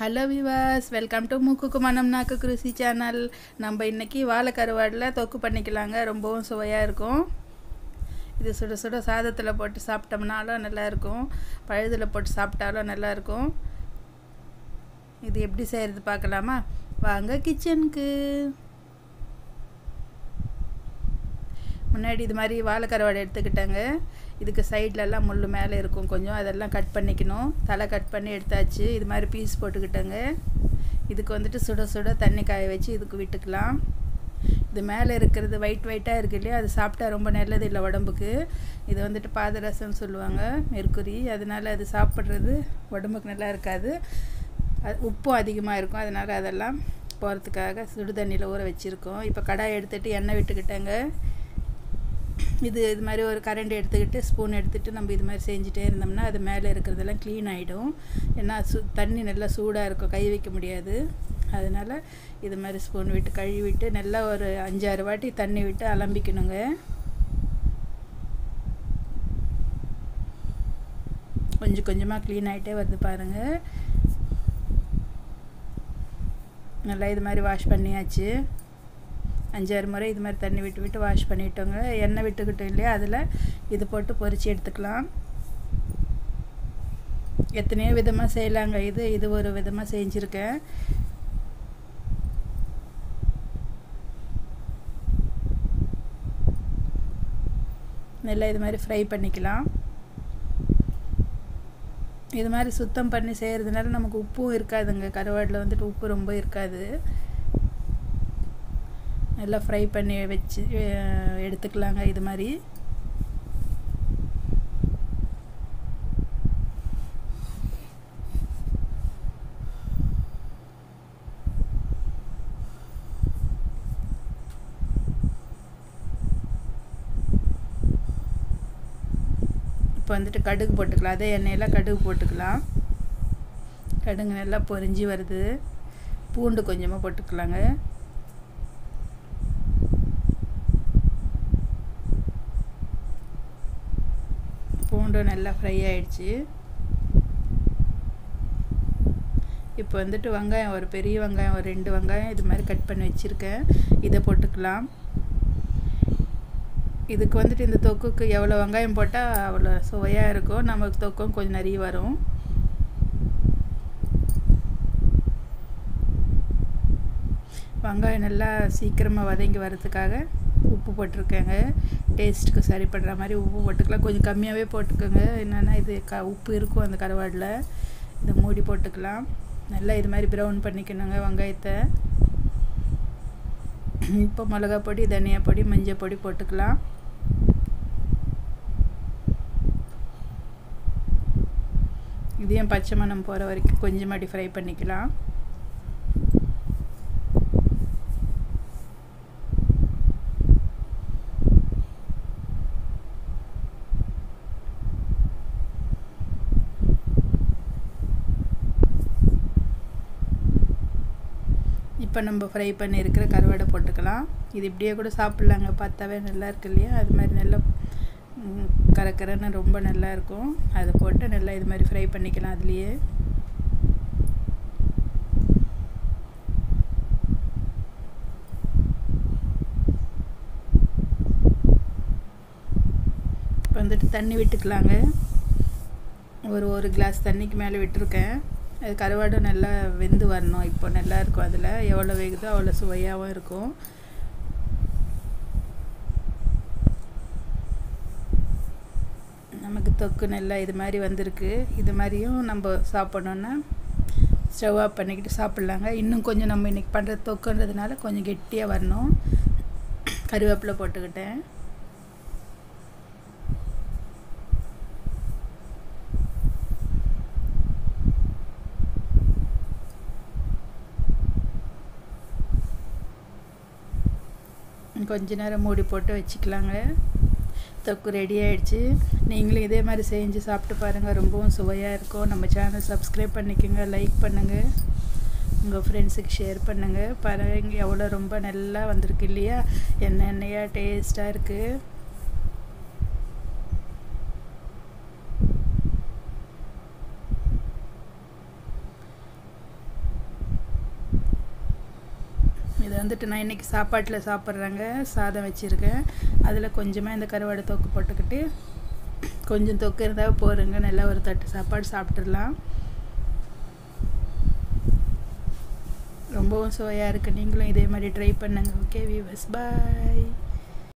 Hello Vilas, welcome to மூக்குக்கு மனம் நாக்கு கிருஷி சேனல். நம்ம இன்றைக்கி வாழை கருவாடில் தொக்கு பண்ணிக்கலாங்க. ரொம்பவும் சுவையாக இருக்கும். இது சுட சுட சாதத்தில் போட்டு சாப்பிட்டோம்னாலும் நல்லாயிருக்கும், பழுதில் போட்டு சாப்பிட்டாலும் நல்லாயிருக்கும். இது எப்படி செய்கிறது பார்க்கலாமா? வாங்க கிச்சனுக்கு. முன்னாடி இது மாதிரி வாழை கருவாடை எடுத்துக்கிட்டாங்க. இதுக்கு சைட்லலாம் முள் மேலே இருக்கும் கொஞ்சம், அதெல்லாம் கட் பண்ணிக்கணும். தலை கட் பண்ணி எடுத்தாச்சு. இது மாதிரி பீஸ் போட்டுக்கிட்டேங்க. இதுக்கு வந்துட்டு சுட சுட தண்ணி காய வச்சு இதுக்கு விட்டுக்கலாம். இது மேலே இருக்கிறது ஒயிட்டாக இருக்கு இல்லையா, அது சாப்பிட்டா ரொம்ப நல்லது இல்லை உடம்புக்கு. இது வந்துட்டு பாதரசம்னு சொல்லுவாங்க, மெர்க்குரி. அதனால் அது சாப்பிட்றது உடம்புக்கு நல்லா இருக்காது. உப்பும் அதிகமாக இருக்கும். அதனால் அதெல்லாம் போகிறதுக்காக சுடு தண்ணியில் ஊற வச்சுருக்கோம். இப்போ கடாய் எடுத்துகிட்டு எண்ணெய் விட்டுக்கிட்டேங்க. இது மாதிரி ஒரு கரண்டி எடுத்துக்கிட்டு ஸ்பூன் எடுத்துகிட்டு நம்ம இது மாதிரி செஞ்சுட்டே இருந்தோம்னா அது மேலே இருக்கிறதெல்லாம் க்ளீன் ஆகிடும். ஏன்னா தண்ணி நல்லா சூடாக இருக்கும், கை வைக்க முடியாது. அதனால் இது மாதிரி ஸ்பூன் விட்டு கழுவிட்டு நல்லா ஒரு 5-6 வாட்டி தண்ணி விட்டு அலம்பிக்கணுங்க. கொஞ்சம் கொஞ்சமாக க்ளீன் ஆகிட்டே வருது பாருங்கள். நல்லா இது மாதிரி வாஷ் பண்ணியாச்சு. 5-6 முறை இது மாதிரி தண்ணி விட்டு விட்டு வாஷ் பண்ணிட்டோங்க. எண்ணெய் விட்டுக்கிட்டோம் இல்லையா, அதில் இது போட்டு பொரித்து எடுத்துக்கலாம். எத்தனையோ விதமாக செய்யலாங்க. இது ஒரு விதமாக செஞ்சுருக்கேன். நல்லா இது மாதிரி ஃப்ரை பண்ணிக்கலாம். இது மாதிரி சுத்தம் பண்ணி செய்கிறதுனால நமக்கு உப்பும் இருக்காதுங்க. கருவாடில் வந்துட்டு உப்பு ரொம்ப இருக்காது. நல்லா ஃப்ரை பண்ணி வச்சு எடுத்துக்கலாங்க. இது மாதிரி இப்போ வந்துட்டு கடுகு போட்டுக்கலாம். அதே எண்ணெயில் கடுகு போட்டுக்கலாம். கடுகு நல்லா பொரிஞ்சு வருது. பூண்டு கொஞ்சமாக போட்டுக்கலாங்க. பூண்டும் நல்லா ஃப்ரை ஆகிடுச்சு. இப்போ வந்துட்டு வெங்காயம், ஒரு பெரிய வெங்காயம், ஒரு 2 வெங்காயம் இது மாதிரி கட் பண்ணி வச்சுருக்கேன். இதை போட்டுக்கலாம். இதுக்கு வந்துட்டு இந்த தொக்குக்கு எவ்வளோ வெங்காயம் போட்டால் அவ்வளோ சுவையாக இருக்கும். நமக்கு தொக்கும் கொஞ்சம் நிறைய வரும். வெங்காயம் நல்லா சீக்கிரமாக வதங்கி வரதுக்காக உப்பு போட்டிருக்கேங்க. டேஸ்ட்டுக்கு சரிப்படுற மாதிரி உப்பு போட்டுக்கலாம். கொஞ்சம் கம்மியாகவே போட்டுக்கோங்க. என்னென்னா இது உப்பு இருக்கும் அந்த கருவாடில். இதை மூடி போட்டுக்கலாம். நல்லா இது மாதிரி ப்ரௌன் பண்ணிக்கணுங்க வெங்காயத்தை. இப்போ மிளகா பொடி, தனியா பொடி, மஞ்சள் பொடி போட்டுக்கலாம். இதையும் பச்சை மணம் போகிற வரைக்கும் கொஞ்சமாக ஃப்ரை பண்ணிக்கலாம். இப்போ நம்ம ஃப்ரை பண்ணியிருக்கிற கருவாடை போட்டுக்கலாம். இது இப்படியே கூட சாப்பிட்லாங்க, பார்த்தாவே நல்லா இருக்கு இல்லையா. அது மாதிரி நல்லா கரக்கரன்னு ரொம்ப நல்லாயிருக்கும். அதை போட்டு நல்லா இது மாதிரி ஃப்ரை பண்ணிக்கலாம். அதுலேயே இப்போ வந்துட்டு தண்ணி விட்டுக்கலாங்க. ஒரு கிளாஸ் தண்ணிக்கு மேலே விட்டுருக்கேன். அது கருவாடும் நல்லா வெந்து வரணும். இப்போ நல்லாயிருக்கும். அதில் எவ்வளோ வேகுதோ அவ்வளோ சுவையாகவும் இருக்கும். நமக்கு தொக்கு நல்லா இது மாதிரி வந்திருக்கு. இது மாதிரியும் நம்ம சாப்பிட்ணுன்னா ஸ்டவ் ஆஃப் பண்ணிக்கிட்டு சாப்பிட்லாங்க. இன்னும் கொஞ்சம் நம்ம இன்றைக்கி பண்ணுற தொக்குன்றதுனால கொஞ்சம் கெட்டியாக வரணும். கருவேப்பிலை போட்டுக்கிட்டேன். கொஞ்ச நேரம் மூடி போட்டு வச்சுக்கலாங்க. தொக்கு ரெடி ஆகிடுச்சு. நீங்களும் இதே மாதிரி செஞ்சு சாப்பிட்டு பாருங்கள். ரொம்பவும் சுவையாக இருக்கும். நம்ம சேனல் சப்ஸ்கிரைப் பண்ணிக்கோங்க, லைக் பண்ணுங்கள், உங்கள் ஃப்ரெண்ட்ஸுக்கு ஷேர் பண்ணுங்கள். பாருங்க எவ்வளோ ரொம்ப நல்லா வந்திருக்கு இல்லையா, எண்ணெயாக டேஸ்ட்டாக இருக்குது. இது வந்துட்டு நான் இன்றைக்கி சாப்பாட்டில் சாப்பிட்றேங்க. சாதம் வச்சுருக்கேன். அதில் கொஞ்சமாக இந்த கருவாடு தொக்கு போட்டுக்கிட்டு கொஞ்சம் தொக்கு இருந்தால் போருங்க, நல்லா ஒரு தட்டு சாப்பாடு சாப்பிட்றலாம். ரொம்பவும் சுவையாக இருக்குது. நீங்களும் இதே மாதிரி ட்ரை பண்ணுங்கள். ஓகே வீவர்ஸ், பாய்.